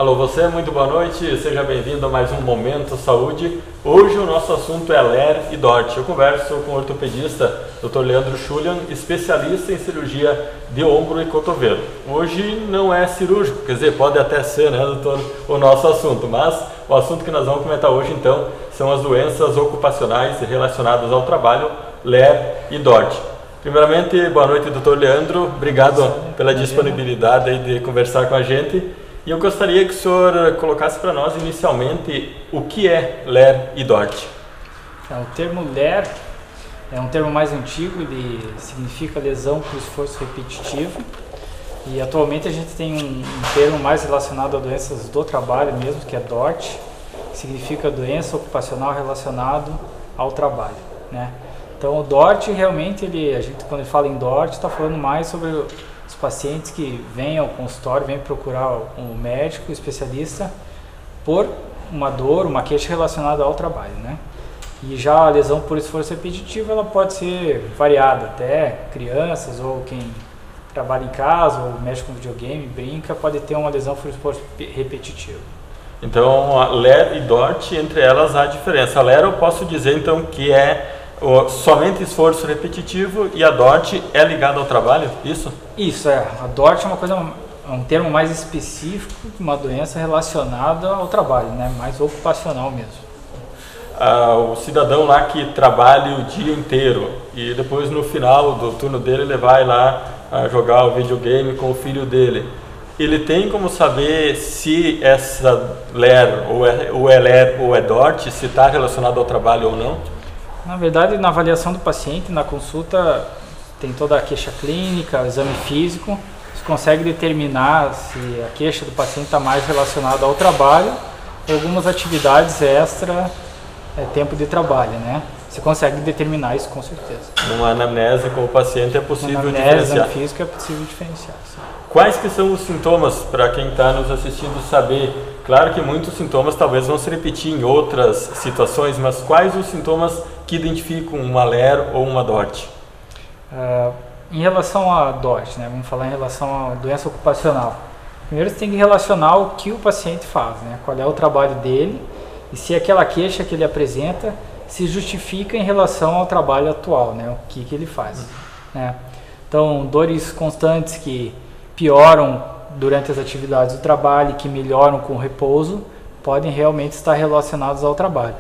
Alô você, muito boa noite, seja bem-vindo a mais um Momento Saúde. Hoje o nosso assunto é LER e DORT. Eu converso com o ortopedista Dr. Leandro Schulian, especialista em cirurgia de ombro e cotovelo. Hoje não é cirúrgico, quer dizer, pode até ser, né, doutor, o nosso assunto, mas o assunto que nós vamos comentar hoje, então, são as doenças ocupacionais relacionadas ao trabalho, LER e DORT. Primeiramente, boa noite, doutor Leandro, obrigado pela disponibilidade aí de conversar com a gente. E eu gostaria que o senhor colocasse para nós inicialmente o que é LER e DORT. O termo LER é um termo mais antigo, ele significa lesão por esforço repetitivo. E atualmente a gente tem um termo mais relacionado a doenças do trabalho mesmo, que é DORT, que significa doença ocupacional relacionado ao trabalho, né? Então o DORT realmente, a gente quando fala em DORT está falando mais sobre os pacientes que vêm ao consultório, vêm procurar um médico especialista por uma dor, uma queixa relacionada ao trabalho, né? E já a lesão por esforço repetitivo, ela pode ser variada, até crianças ou quem trabalha em casa ou mexe com videogame, brinca, pode ter uma lesão por esforço repetitivo. Então a LER e DORT, entre elas há diferença. A LER eu posso dizer então que é somente esforço repetitivo e a DORT é ligada ao trabalho, isso? Isso, a DORT é um termo mais específico de uma doença relacionada ao trabalho, né? Mais ocupacional mesmo. O cidadão lá que trabalha o dia inteiro e depois no final do turno dele ele vai lá jogar o videogame com o filho dele. Ele tem como saber se essa LER ou é LER ou é DORT, se está relacionado ao trabalho ou não? Na verdade, na avaliação do paciente, na consulta, tem toda a queixa clínica, o exame físico, você consegue determinar se a queixa do paciente está mais relacionada ao trabalho ou algumas atividades extra, tempo de trabalho, né? Você consegue determinar isso com certeza. Numa anamnese com o paciente é possível diferenciar? Na anamnese, exame físico é possível diferenciar, sim. Quais que são os sintomas para quem está nos assistindo saber? Claro que muitos sintomas talvez vão se repetir em outras situações, mas quais os sintomas que identificam uma LER ou uma DORT? Em relação à DORT, né, vamos falar em relação à doença ocupacional. Primeiro você tem que relacionar o que o paciente faz, né, qual é o trabalho dele e se aquela queixa que ele apresenta se justifica em relação ao trabalho atual, né, o que ele faz. Né? Então, dores constantes que pioram durante as atividades do trabalho e que melhoram com o repouso podem realmente estar relacionados ao trabalho.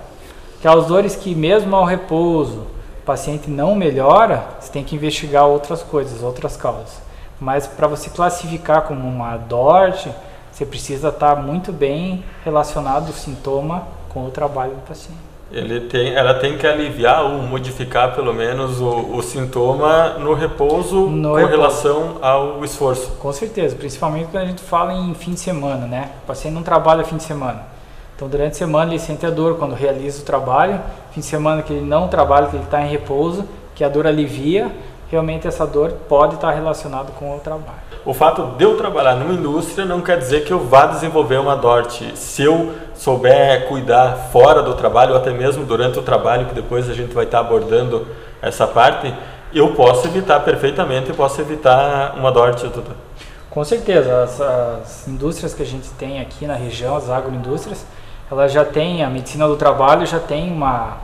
Aquelas dores que mesmo ao repouso o paciente não melhora, você tem que investigar outras coisas, outras causas. Mas para você classificar como uma DORT, você precisa estar muito bem relacionado o sintoma com o trabalho do paciente. Ela tem que aliviar ou modificar pelo menos o sintoma no repouso relação ao esforço. Com certeza, principalmente quando a gente fala em fim de semana, né? O paciente não trabalha fim de semana. Então durante a semana ele sente a dor quando realiza o trabalho, fim de semana que ele não trabalha, que ele está em repouso, que a dor alivia, realmente essa dor pode estar relacionada com o trabalho. O fato de eu trabalhar numa indústria não quer dizer que eu vá desenvolver uma DORT. Se eu souber cuidar fora do trabalho ou até mesmo durante o trabalho, que depois a gente vai estar abordando essa parte, eu posso evitar perfeitamente, uma DORT, doutor. Com certeza, as indústrias que a gente tem aqui na região, as agroindústrias, elas já têm, a medicina do trabalho já tem uma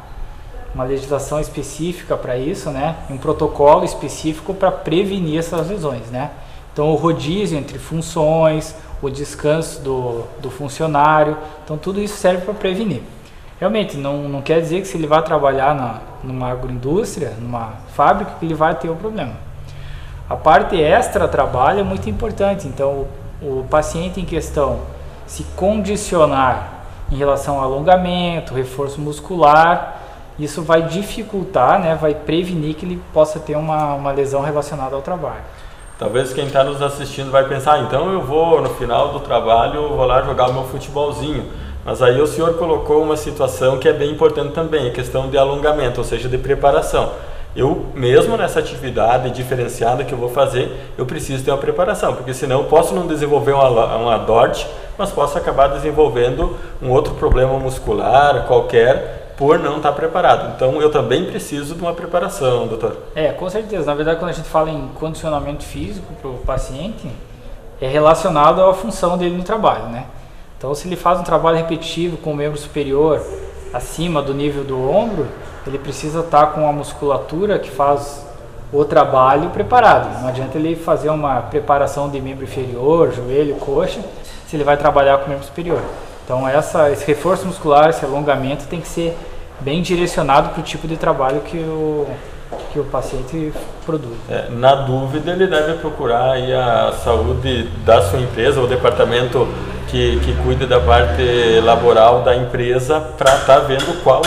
legislação específica para isso, né? Um protocolo específico para prevenir essas lesões, né? Então o rodízio entre funções, o descanso do funcionário, então tudo isso serve para prevenir. Realmente não quer dizer que se ele vai trabalhar numa agroindústria, numa fábrica, que ele vai ter o problema. A parte extra trabalho é muito importante, então o paciente em questão se condicionar em relação ao alongamento, reforço muscular, isso vai dificultar, né, vai prevenir que ele possa ter uma lesão relacionada ao trabalho. Talvez quem está nos assistindo vai pensar, então eu vou no final do trabalho, vou lá jogar o meu futebolzinho. Mas aí o senhor colocou uma situação que é bem importante também, a questão de alongamento, ou seja, de preparação. Eu mesmo nessa atividade diferenciada que eu vou fazer, eu preciso ter uma preparação, porque senão eu posso não desenvolver uma DORT, mas posso acabar desenvolvendo um outro problema muscular qualquer, por não estar preparado. Então eu também preciso de uma preparação, doutor. Com certeza. Na verdade, quando a gente fala em condicionamento físico para o paciente, é relacionado à função dele no trabalho, né? Então, se ele faz um trabalho repetitivo com o membro superior acima do nível do ombro, ele precisa estar com a musculatura que faz o trabalho preparado. Não adianta ele fazer uma preparação de membro inferior, joelho, coxa, se ele vai trabalhar com o membro superior. Então, esse reforço muscular, esse alongamento tem que ser bem direcionado para o tipo de trabalho que o paciente produz. Na dúvida, ele deve procurar aí a saúde da sua empresa, o departamento que cuida da parte laboral da empresa, para estar vendo qual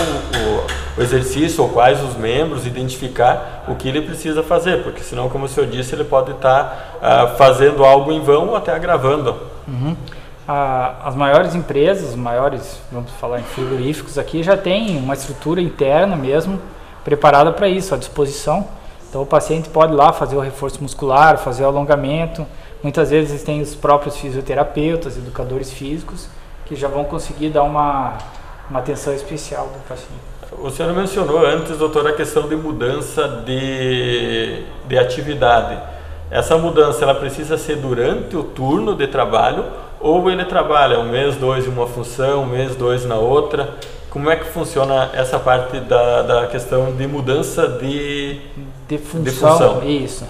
o exercício ou quais os membros, identificar o que ele precisa fazer, porque senão, como o senhor disse, ele pode estar fazendo algo em vão ou até agravando. Uhum. As maiores empresas, os maiores, vamos falar em frigoríficos aqui, já tem uma estrutura interna mesmo preparada para isso, à disposição. Então o paciente pode ir lá fazer o reforço muscular, fazer o alongamento. Muitas vezes tem os próprios fisioterapeutas, educadores físicos, que já vão conseguir dar uma atenção especial para o paciente. O senhor mencionou antes, doutor, a questão de mudança de atividade. Essa mudança, ela precisa ser durante o turno de trabalho, ou ele trabalha um mês, 2 em uma função, um mês, 2 na outra? Como é que funciona essa parte da questão de mudança de função? Isso.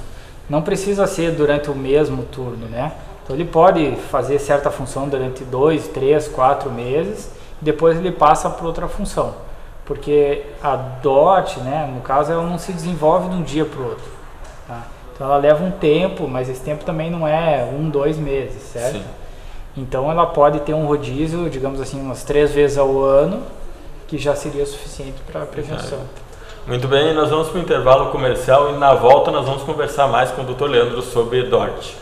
Não precisa ser durante o mesmo turno, né? Então ele pode fazer certa função durante 2, 3, 4 meses, depois ele passa para outra função. Porque a DOT, né, no caso, ela não se desenvolve de um dia para o outro. Tá? Então ela leva um tempo, mas esse tempo também não é 1, 2 meses, certo? Sim. Então ela pode ter um rodízio, digamos assim, umas 3 vezes ao ano, que já seria suficiente para a prevenção. Muito bem, nós vamos para o intervalo comercial e na volta nós vamos conversar mais com o Dr. Leandro sobre DORT.